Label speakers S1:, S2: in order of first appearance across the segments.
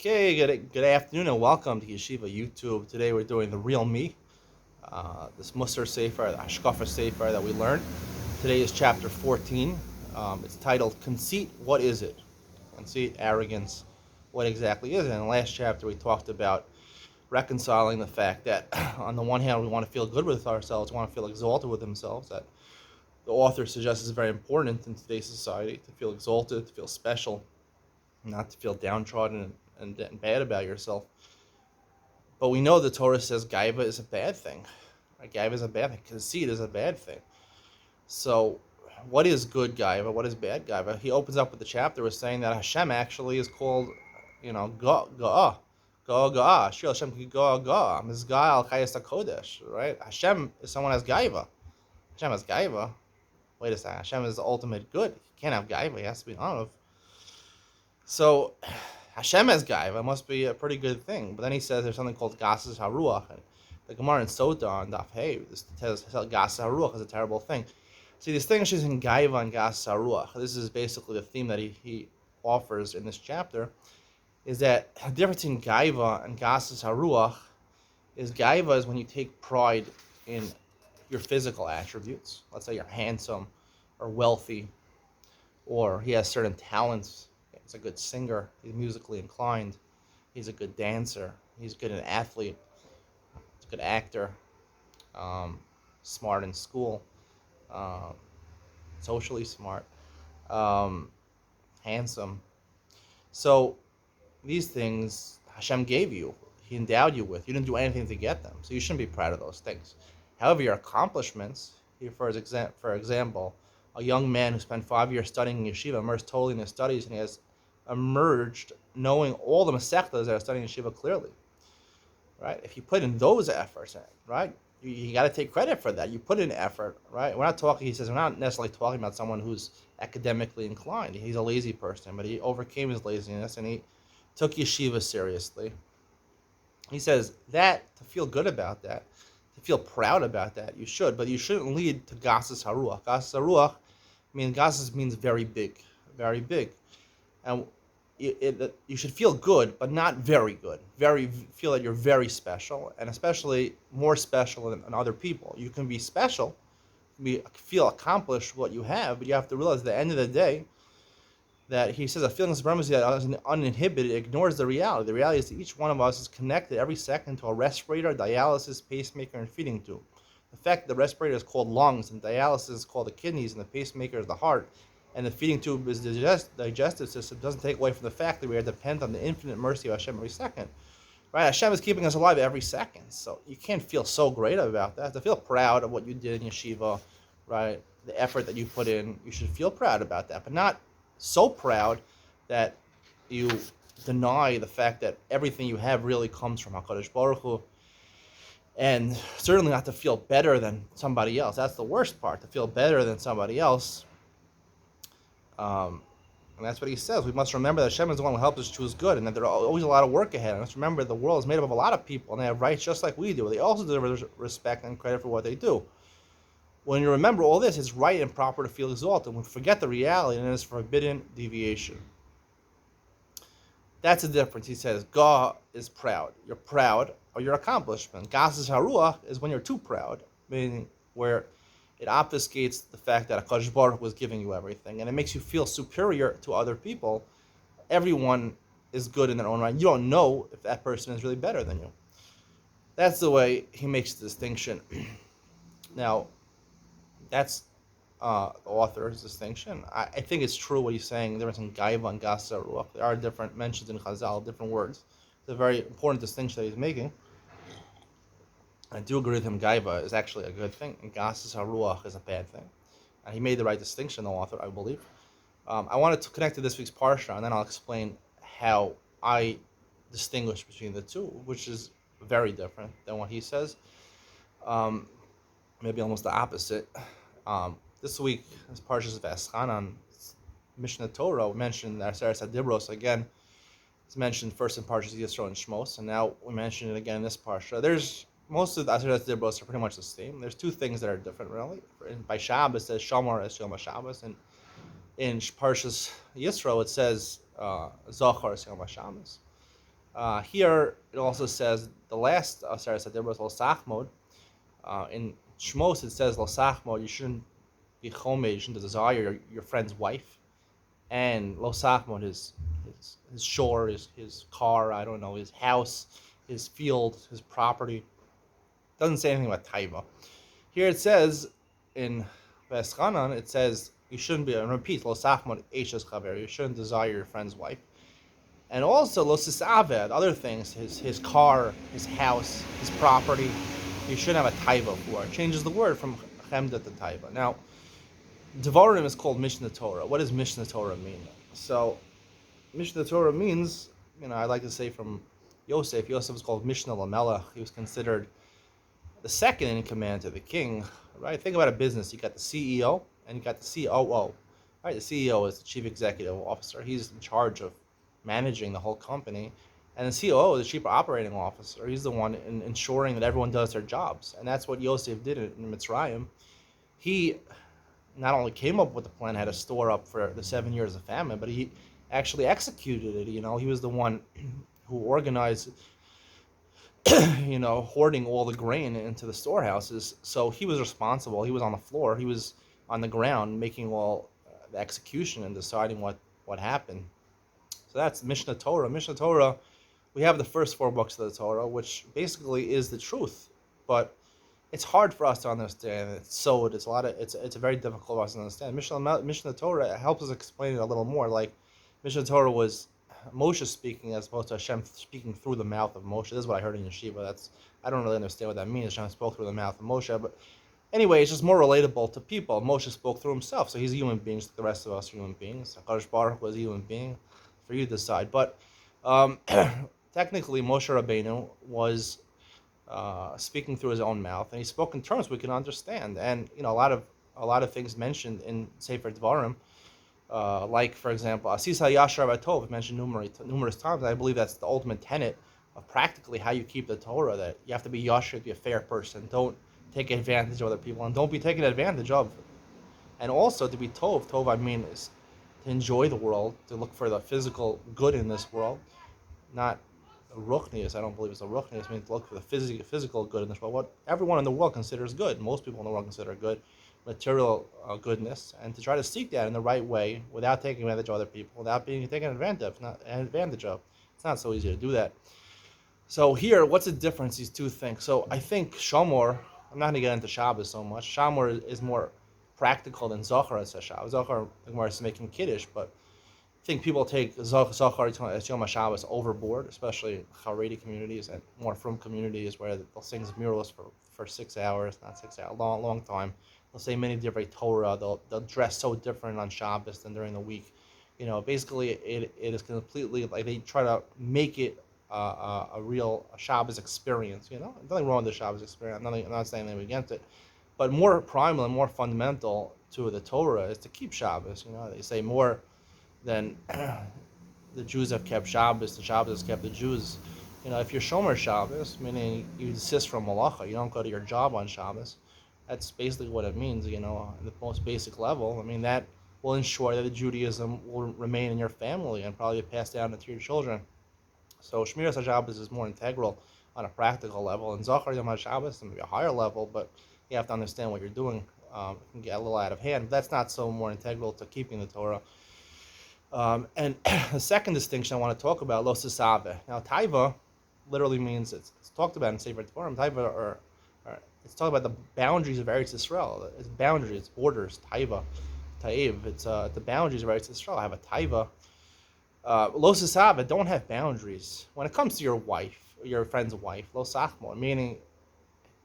S1: Okay, good afternoon and welcome to Yeshiva YouTube. Today we're doing the real me, this Musar Sefer, the Hashkafa Sefer that we learned. Today is chapter 14. It's titled Conceit, What Is It? Conceit, Arrogance, what exactly is it? In the last chapter we talked about reconciling the fact that on the one hand we want to feel good with ourselves, we want to feel exalted with themselves, that the author suggests is very important in today's society, to feel exalted, to feel special, not to feel downtrodden and bad about yourself. But we know the Torah says gaiva is a bad thing. Right? Gaiva is a bad thing. Conceit is a bad thing. So what is good gaiva? What is bad gaiva? He opens up with the chapter with saying that Hashem actually is called, Ga'ah. Ga'ah. Shir Hashem Ga'ah. Mizgal al Chayes HaKodesh. Right? Hashem is someone who has gaiva. Hashem has gaiva. Wait a second. Hashem is the ultimate good. He can't have gaiva. He has to be honored. So Hashem has gaiva must be a pretty good thing. But then he says there's something called Gasas Haruach. And the Gemara in Sota on Daf Hey, this says Gasas Haruach is a terrible thing. So he distinguishes in gaiva and Gasas Haruach. This is basically the theme that he offers in this chapter, is that the difference between gaiva and Gasas Haruach is gaiva is when you take pride in your physical attributes. Let's say you're handsome or wealthy, or he has certain talents. He's a good singer. He's musically inclined. He's a good dancer. He's good an athlete. He's a good actor. Smart in school. Socially smart. Handsome. So these things Hashem gave you. He endowed you with. You didn't do anything to get them. So you shouldn't be proud of those things. However, your accomplishments, for example, a young man who spent 5 years studying in yeshiva, immersed totally in his studies, and he has emerged knowing all the masechtas that are studying yeshiva clearly, right? If you put in those efforts, right, you got to take credit for that. You put in effort, right? We're not necessarily talking about someone who's academically inclined. He's a lazy person, but he overcame his laziness and he took yeshiva seriously. He says that to feel good about that, to feel proud about that, you should, but you shouldn't lead to Gasas Haruach. Gasas Haruach Gasas means very big, very big. And you should feel good, but not very good. Feel that you're very special, and especially more special than other people. You can be special, feel accomplished what you have, but you have to realize at the end of the day that he says a feeling of supremacy that is uninhibited ignores the reality. The reality is that each one of us is connected every second to a respirator, dialysis, pacemaker, and feeding tube. The fact that the respirator is called lungs, and dialysis is called the kidneys, and the pacemaker is the heart, and the feeding tube is the digestive system doesn't take away from the fact that we are dependent on the infinite mercy of Hashem every second. Right? Hashem is keeping us alive every second. So you can't feel so great about that. To feel proud of what you did in yeshiva, right? The effort that you put in, you should feel proud about that, but not so proud that you deny the fact that everything you have really comes from HaKadosh Baruch Hu. And certainly not to feel better than somebody else. That's the worst part, to feel better than somebody else. And that's what he says. We must remember that Hashem is the one who helps us choose good, and that there's always a lot of work ahead. And let's remember the world is made up of a lot of people, and they have rights just like we do. They also deserve respect and credit for what they do. When you remember all this, it's right and proper to feel exalted. When we forget the reality, and it is forbidden deviation. That's the difference. He says, God is proud. You're proud of your accomplishment. Gasas Haruach is when you're too proud, meaning where it obfuscates the fact that HaKadosh Baruch was giving you everything, and it makes you feel superior to other people. Everyone is good in their own right. You don't know if that person is really better than you. That's the way he makes the distinction. Now, that's the author's distinction. I think it's true what he's saying. There is in Gaiva and Gasas Haruach. There are different mentions in Chazal, different words. It's a very important distinction that he's making. I do agree with him. Gaiva is actually a good thing, and Gasas Haruach is a bad thing. And he made the right distinction, the author, I believe. I wanted to connect to this week's Parsha, and then I'll explain how I distinguish between the two, which is very different than what he says. Maybe almost the opposite. This week, as Parsha's Veschanan, Mishnah Torah mentioned that Aseret Dibros again. It's mentioned first in Parsha's Yisro and Shmos, and now we mention it again in this Parsha. Most of the Aseret Dibros are pretty much the same. There's two things that are different, really. By Shabbos, it says Shamar es Yom HaShabbos, and in Parsha's Yisro, it says Zachar es Yom HaShabbos. Here it also says the last Aseret said there was Losachmod. In Shmos it says Losachmod, you shouldn't be chomed, you shouldn't desire your friend's wife. And Losachmod, his shore, his car, I don't know, his house, his field, his property. Doesn't say anything about taiva. Here it says in Veschanan, it says you shouldn't be, and repeat, Lo Sachmod Eishes Chaver, you shouldn't desire your friend's wife. And also Lo Sisaved, other things, his car, his house, his property, you shouldn't have a taiva for. It changes the word from chemda to taiva. Now, Devarim is called Mishnah Torah. What does Mishnah Torah mean? So, Mishnah Torah means, I like to say from Yosef. Yosef was called Mishnah Lamelech. He was considered the second in command to the king, right? Think about a business. You got the CEO and you got the COO, right? The CEO is the chief executive officer. He's in charge of managing the whole company. And the COO is the chief operating officer. He's the one ensuring that everyone does their jobs. And that's what Yosef did in Mitzrayim. He not only came up with the plan how to store up for the 7 years of famine, but he actually executed it. He was the one who organized hoarding all the grain into the storehouses. So he was responsible. He was on the floor. He was on the ground making all the execution and deciding what happened. So that's Mishnah Torah. Mishnah Torah, we have the first 4 books of the Torah, which basically is the truth. But it's hard for us to understand. It's a very difficult for us to understand. Mishnah Torah helps us explain it a little more. Like Mishnah Torah was Moshe speaking as opposed to Hashem speaking through the mouth of Moshe. This is what I heard in Yeshiva. I don't really understand what that means. Hashem spoke through the mouth of Moshe, but anyway, it's just more relatable to people. Moshe spoke through himself, so he's a human being, just like the rest of us are human beings. HaKadosh Baruch was a human being, for you to decide. But technically, Moshe Rabbeinu was speaking through his own mouth, and he spoke in terms we can understand. And a lot of things mentioned in Sefer Dvarim. Like, for example, Asisa Yashar Vatov, mentioned numerous times. I believe that's the ultimate tenet of practically how you keep the Torah, that you have to be Yashar, be a fair person. Don't take advantage of other people, and don't be taken advantage of. And also, to be Tov, I mean, is to enjoy the world, to look for the physical good in this world, not ruchnius. I don't believe it's a ruchnius. I mean, to look for the physical good in this world. What everyone in the world considers good, most people in the world consider good, material goodness, and to try to seek that in the right way without taking advantage of other people, without being taken advantage of. It's not so easy to do that. So here, what's the difference, these two things? So I think Shomor, I'm not going to get into Shabbos so much. Shomor is more practical than Zohar as a Shabbos. Zohar, is making Kiddush, but I think people take Zohar as Yom HaShabbos overboard, especially Haredi communities and more from communities where they'll sing Zmiros for 6 hours, not 6 hours, long time. They'll say many different Torah. They'll dress so different on Shabbos than during the week. Basically it is completely like they try to make it a real Shabbos experience. Nothing wrong with the Shabbos experience. I'm not saying anything against it, but more primal and more fundamental to the Torah is to keep Shabbos. They say more than the Jews have kept Shabbos, the Shabbos has kept the Jews. If you're Shomer Shabbos, meaning you desist from Malacha, you don't go to your job on Shabbos, that's basically what it means, on the most basic level. I mean, that will ensure that the Judaism will remain in your family and probably be passed down to your children. So Shmiras HaShabbos is more integral on a practical level, and Zachar Yom HaShabbos is maybe a higher level, but you have to understand what you're doing. It can get a little out of hand, but that's not so more integral to keeping the Torah. And the second distinction I want to talk about, Lo Sisave. Now, Taiva literally means, it's talked about in Sefer Dvarim. Taiva it's talking about the boundaries of Eretz Yisrael. It's boundaries, it's borders. Taiva, Taiv. It's the boundaries of Eretz Yisrael. I have a Taiva. Lo Sisave don't have boundaries. When it comes to your wife, your friend's wife, Lo Sachmo, meaning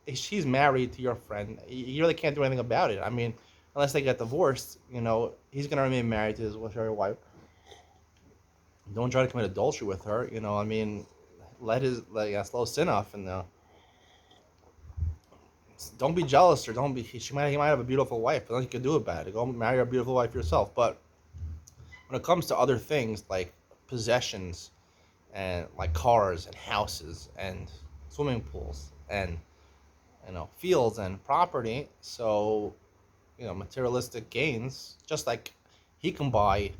S1: if she's married to your friend, you really can't do anything about it. I mean, unless they get divorced, he's going to remain married to his wife. Don't try to commit adultery with her. Let slow sin off, and don't be jealous, or he might have a beautiful wife, but nothing you can do about it. Go marry a beautiful wife yourself. But when it comes to other things like possessions and like cars and houses and swimming pools and fields and property, so materialistic gains, just like he can buy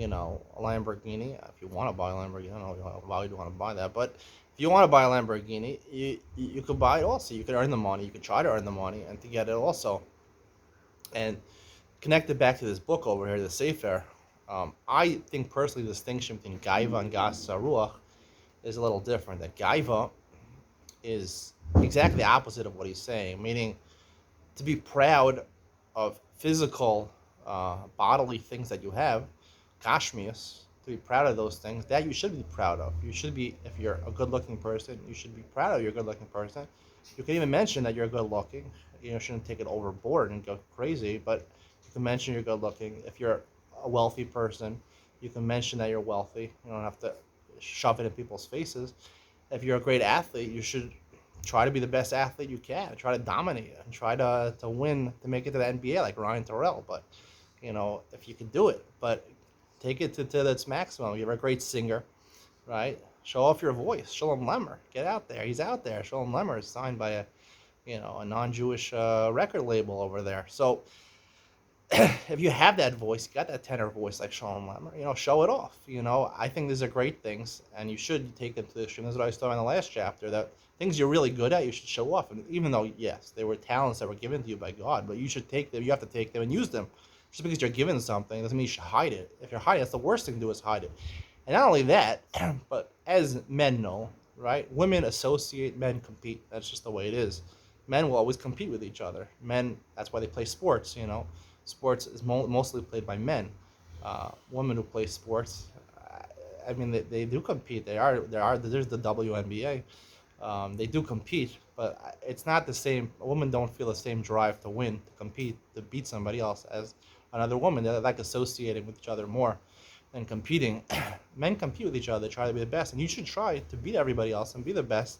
S1: a Lamborghini. If you want to buy a Lamborghini, I don't know why you want to buy that, but if you want to buy a Lamborghini, you could buy it also. You could earn the money. You could try to earn the money and to get it also. And connected back to this book over here, the Sefer, I think personally the distinction between Gaiva and Gas Ruach is a little different. That Gaiva is exactly the opposite of what he's saying, meaning to be proud of physical, bodily things that you have, Gashmias, to be proud of those things, that you should be proud of. You should be, if you're a good-looking person, you should be proud of your good-looking person. You can even mention that you're good-looking. You shouldn't take it overboard and go crazy, but you can mention you're good-looking. If you're a wealthy person, you can mention that you're wealthy. You don't have to shove it in people's faces. If you're a great athlete, you should try to be the best athlete you can. Try to dominate and try to win to make it to the NBA like Ryan Terrell. But if you can do it, but take it to its maximum. You're a great singer, right? Show off your voice. Shalom Lemmer, get out there. He's out there. Shalom Lemmer is signed by a non-Jewish record label over there. So if you have that voice, you got that tenor voice like Shalom Lemmer, show it off. I think these are great things, and you should take them to the extreme. This is what I was talking in the last chapter, that things you're really good at, you should show off. And even though, yes, they were talents that were given to you by God, but you should take them, you have to take them and use them. Just because you're given something doesn't mean you should hide it. If you're hiding, that's the worst thing to do is hide it. And not only that, but as men know, right, women associate, men compete. That's just the way it is. Men will always compete with each other. Men, that's why they play sports, Sports is mostly played by men. Women who play sports, I mean, they do compete. There's the WNBA. They do compete, but it's not the same. Women don't feel the same drive to win, to compete, to beat somebody else as another woman. They're like associating with each other more than competing. Men compete with each other, try to be the best, and you should try to beat everybody else and be the best.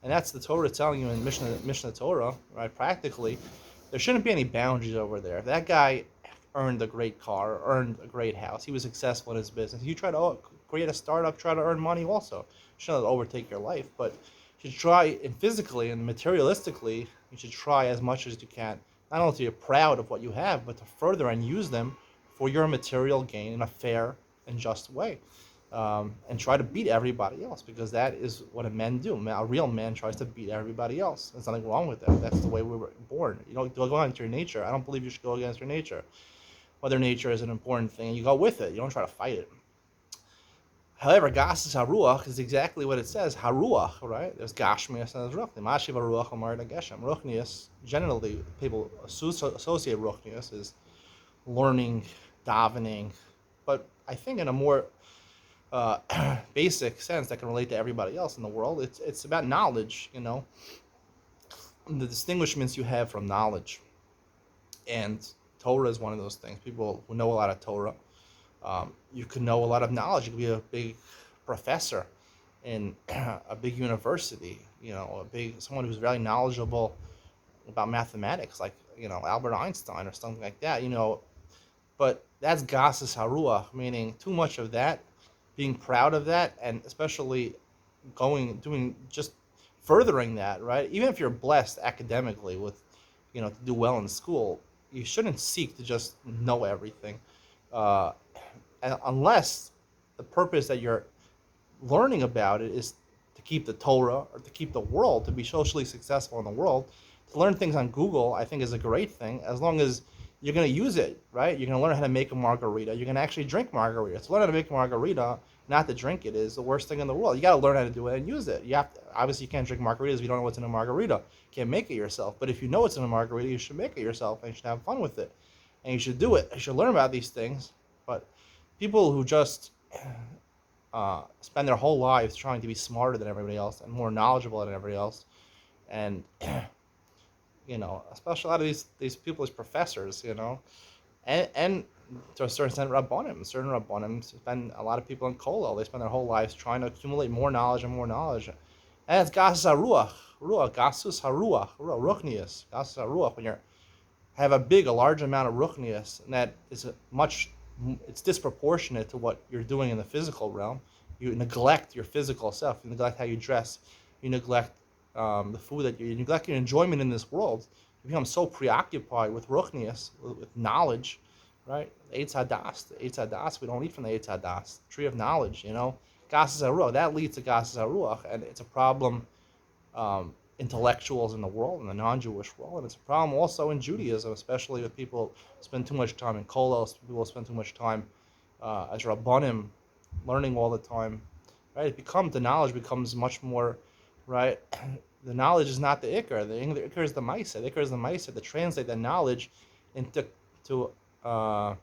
S1: And that's the Torah telling you in Mishnah Torah, right? Practically, there shouldn't be any boundaries over there. If that guy earned a great car, earned a great house, he was successful in his business, you try to create a startup, try to earn money also. You shouldn't overtake your life, but you should try, and physically and materialistically, you should try as much as you can, not only to be proud of what you have, but to further and use them for your material gain in a fair and just way. And try to beat everybody else, because that is what a man do. A real man tries to beat everybody else. There's nothing wrong with that. That's the way we were born. You don't go against your nature. I don't believe you should go against your nature. Whether nature is an important thing, you go with it. You don't try to fight it. However, Gas Haruach is exactly what it says. Haruach, right? There's Gashmias and there's Ruchni. Mashiv Haruach Amar Geshem. Ruchnius, generally, people associate Ruchnius as learning, davening, but I think in a more basic sense that can relate to everybody else in the world, it's about knowledge, the distinguishments you have from knowledge. And Torah is one of those things. People who know a lot of Torah, you can know a lot of knowledge. You could be a big professor in a big university, someone who's very knowledgeable about mathematics, like Albert Einstein or something like that, but that's Gasas Haruach, meaning too much of that, being proud of that, and especially just furthering that, right? Even if you're blessed academically with, to do well in school, you shouldn't seek to just know everything, unless the purpose that you're learning about it is to keep the Torah or to keep the world, to be socially successful in the world. To learn things on Google, I think, is a great thing, as long as you're going to use it, right? You're going to learn how to make a margarita. You're going to actually drink margarita. To learn how to make a margarita, not to drink it, is the worst thing in the world. You got to learn how to do it and use it. Obviously, you can't drink margaritas if you don't know what's in a margarita. You can't make it yourself. But if you know what's in a margarita, you should make it yourself, and you should have fun with it. And you should do it. You should learn about these things. But people who just spend their whole lives trying to be smarter than everybody else and more knowledgeable than everybody else, and especially a lot of these people as professors, and to a certain extent, certain Rabbonim spend, a lot of people in Kollel, they spend their whole lives trying to accumulate more knowledge and more knowledge. And it's Gasus HaRuach, Gasus HaRuach, Ruchnius, Gasus HaRuach, when you have a large amount of Ruchnius, and that is it's disproportionate to what you're doing in the physical realm. You neglect your physical self, you neglect how you dress, you neglect the food that you neglect your enjoyment in this world. You become so preoccupied with ruchnius, with knowledge, right? The Eitz Hadas, we don't eat from the Eitz Hadas, tree of knowledge, Gasas HaRuach, that leads to Gasas HaRuach, and it's a problem, intellectuals in the world, in the non-Jewish world, and it's a problem also in Judaism, especially with people who spend too much time in kolos, people who spend too much time as Rabbanim, learning all the time, right? The knowledge becomes much more, right? The knowledge is not the ikar. The ikar is the ma'aser. The ikar is the ma'aser to translate the knowledge into to uh,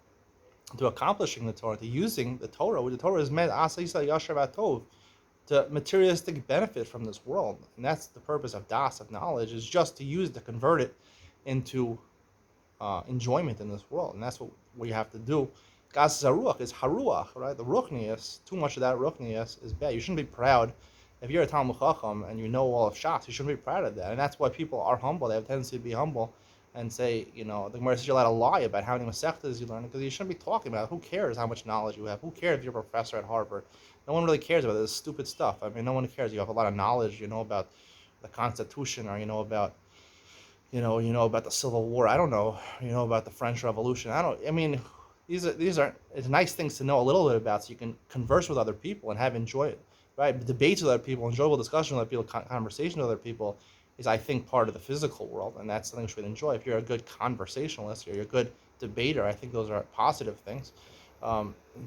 S1: to accomplishing the Torah, to using the Torah. The Torah is meant asa yisrael yasher v'tov, to materialistic benefit from this world, and that's the purpose of das, of knowledge, is just to use to convert it into enjoyment in this world, and that's what we have to do. Gas haruach is haruach, right? The ruchnius, too much of that ruchnius is bad. You shouldn't be proud. If you're a Talmud Chacham and you know all of Shas, you shouldn't be proud of that, and that's why people are humble. They have a tendency to be humble and say, the Gemara says you're allowed to lie about how many Masechtas you learn, because you shouldn't be talking about it. Who cares how much knowledge you have? Who cares if you're a professor at Harvard? No one really cares about this stupid stuff. I mean, no one cares. You have a lot of knowledge, about the Constitution, or about about the Civil War. I don't know. About the French Revolution. These are it's nice things to know a little bit about, so you can converse with other people and have enjoy, right? Debates with other people, enjoyable discussion with other people, conversation with other people is, I think, part of the physical world, and that's something we should enjoy. If you're a good conversationalist, or you're a good debater, I think those are positive things.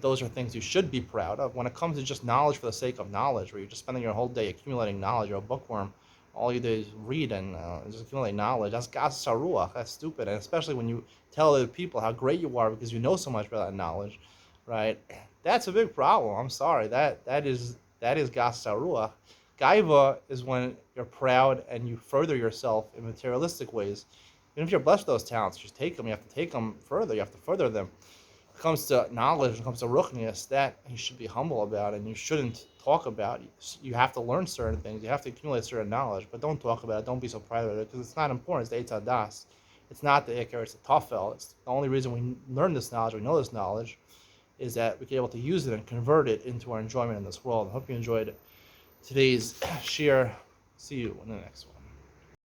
S1: Those are things you should be proud of. When it comes to just knowledge for the sake of knowledge, where you're just spending your whole day accumulating knowledge, you're a bookworm, all you do is read and just accumulate knowledge, that's gas saruach, that's stupid. And especially when you tell other people how great you are because you know so much about that knowledge, right? That's a big problem. I'm sorry. That is gas saruach. Gaiva is when you're proud and you further yourself in materialistic ways. Even if you're blessed with those talents, just take them. You have to take them further. You have to further them. When it comes to knowledge, when it comes to ruchnius, that you should be humble about, and you shouldn't talk about. You have to learn certain things. You have to accumulate certain knowledge, but don't talk about it. Don't be so proud of it, because it's not important. It's the Eitz Hadas. It's not the Ikar. It's the Tafel. It's the only reason we learn this knowledge, we know this knowledge, is that we can be able to use it and convert it into our enjoyment in this world. I hope you enjoyed today's shir. See you in the next one.